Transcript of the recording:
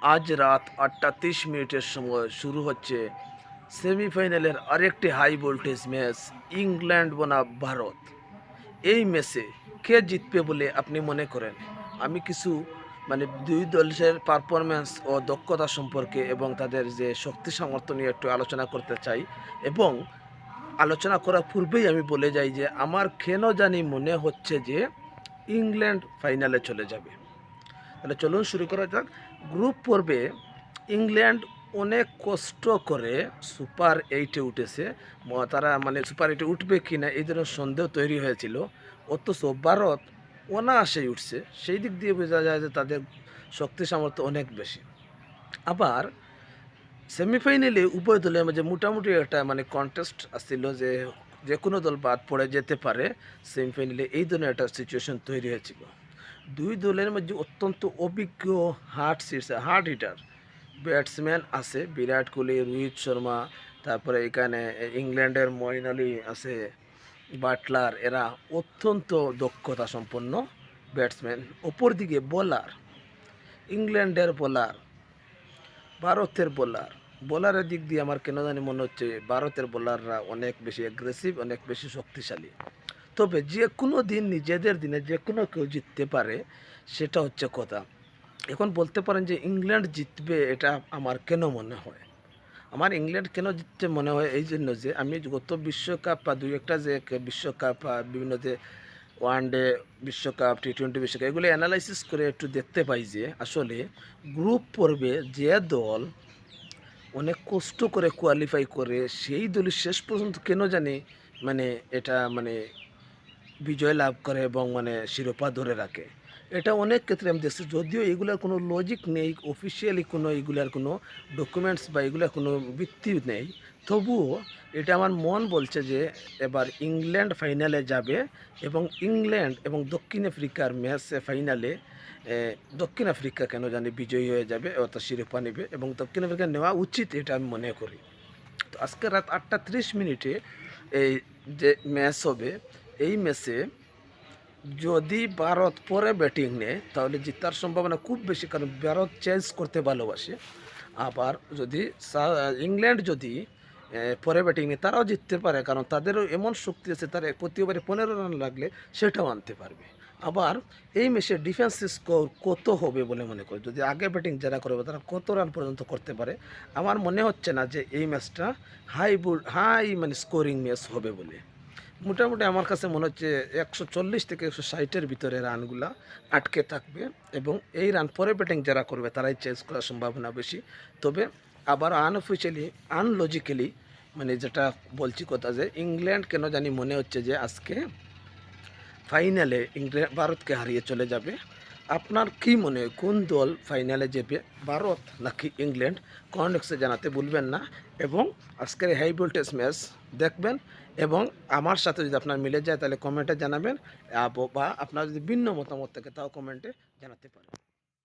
আজ রাত 8:30 সময় শুরু হচ্ছে সেমিফাইনালের আরেকটি হাই ভোল্টেজ ম্যাচ, ইংল্যান্ড বনাম ভারত। এই ম্যাচে কে জিতবে বলে আপনি মনে করেন? আমি কিছু দুই দলের পারফরম্যান্স ও দক্ষতা সম্পর্কে এবং তাদের যে শক্তি সামর্থ্য নিয়ে একটু আলোচনা করতে চাই। এবং আলোচনা করার পূর্বেই আমি বলে যাই যে আমার কেন জানি মনে হচ্ছে যে ইংল্যান্ড ফাইনালে চলে যাবে। তাহলে চলুন শুরু করা যাক। গ্রুপ পর্বে ইংল্যান্ড অনেক কষ্ট করে সুপার এইটে উঠেছে। তারা সুপার এইটে উঠবে কি না এই ধরনের সন্দেহ তৈরি হয়েছিল, অথচ ভারত অনায়াসেই উঠছে। সেই দিক দিয়ে বোঝা যায় যে তাদের শক্তি সামর্থ্য অনেক বেশি। আবার সেমিফাইনালে উভয় দলের মাঝে মোটামুটি একটা কন্টেস্ট আসছিল যে যে কোনো দল বাদ পড়ে যেতে পারে সেমিফাইনালে, এই ধরনের একটা সিচুয়েশন তৈরি হয়েছিল। দুই দলের মধ্যে অত্যন্ত অভিজ্ঞ হার্ড হিটার ব্যাটসম্যান আছে, বিরাট কোহলি, রোহিত শর্মা, তারপরে এখানে ইংল্যান্ডের মঈন আলী আছে, বাটলার, এরা অত্যন্ত দক্ষতা সম্পন্ন ব্যাটসম্যান। অপরদিকে বোলার, ইংল্যান্ডের বোলার, ভারতের বোলারের দিক দিয়ে আমার কেন জানি মনে হচ্ছে ভারতের বোলাররা অনেক বেশি অ্যাগ্রেসিভ, অনেক বেশি শক্তিশালী। তবে যে কোনো দিন নিজেদের দিনে যে কোনো কেউ জিততে পারে, সেটা হচ্ছে কথা। এখন বলতে পারেন যে ইংল্যান্ড জিতবে, এটা আমার কেন মনে হয়? আমার ইংল্যান্ড কেন জিততে মনে হয় এই জন্য যে আমি গত বিশ্বকাপ বা দুই একটা যে বিশ্বকাপ বিভিন্ন যে ওয়ান ডে বিশ্বকাপ, টি-20 বিশ্বকাপ, এগুলো অ্যানালাইসিস করে একটু দেখতে পাই যে আসলে গ্রুপ পর্বে যে দল অনেক কষ্ট করে কোয়ালিফাই করে সেই দলই শেষ পর্যন্ত কেন জানি মানে এটা বিজয় লাভ করে এবং শিরোপা ধরে রাখে। এটা অনেক ক্ষেত্রে আমি দেখছি, যদিও এগুলার কোনো লজিক নেই, অফিসিয়ালি কোনো এগুলার কোনো ডকুমেন্টস বা এগুলার কোনো ভিত্তি নেই, তবুও এটা আমার মন বলছে যে এবার ইংল্যান্ড ফাইনালে যাবে এবং ইংল্যান্ড এবং দক্ষিণ আফ্রিকার ম্যাচে ফাইনালে দক্ষিণ আফ্রিকা কেন জানি বিজয়ী হয়ে যাবে, অর্থাৎ শিরোপা নেবে এবং দক্ষিণ আফ্রিকা নেওয়া উচিত, এটা আমি মনে করি। তো আজকে রাত 8:30 এই যে ম্যাচ হবে, এই ম্যাচে যদি ভারত পরে ব্যাটিং নেয় তাহলে জেতার সম্ভাবনা খুব বেশি, কারণ ভারত চেঞ্জ করতে ভালোবাসে। আবার যদি ইংল্যান্ড যদি পরে ব্যাটিং নেয় তারাও জিততে পারে, কারণ তাদেরও এমন শক্তি আছে, তারা প্রতি ওভারে 15 রান লাগলে সেটাও আনতে পারবে। আবার এই ম্যাচে ডিফেন্স স্কোর কত হবে বলে মনে করি? যদি আগে ব্যাটিং যারা করবে তারা কত রান পর্যন্ত করতে পারে? আমার মনে হচ্ছে না যে এই ম্যাচটা হাই স্কোরিং ম্যাচ হবে বলে। মোটামুটি আমার কাছে মনে হচ্ছে 140 থেকে 160-এর ভিতরে রানগুলা আটকে থাকবে এবং এই রান পরে ব্যাটিং যারা করবে তারাই চেঞ্জ করার সম্ভাবনা বেশি। তবে আবার আনঅফিশিয়ালি, আনলজিক্যালি যেটা বলছি কথা, যে ইংল্যান্ড কেন জানি মনে হচ্ছে যে আজকে ফাইনালে ইংল্যান্ড ভারতকে হারিয়ে চলে যাবে। আপনার কি মনে হয় কোন দল ফাইনালে যাবে, ভারত নাকি ইংল্যান্ড? কমেন্টে জানাতে ভুলবেন না এবং আজকের হাই ভোল্টেজ ম্যাচ দেখবেন। এবং আমার সাথে যদি আপনার মিলে যায় তাহলে কমেন্টে জানাবেন, বা আপনার যদি ভিন্ন মতামত থাকে তাও কমেন্টে জানাতে পারেন।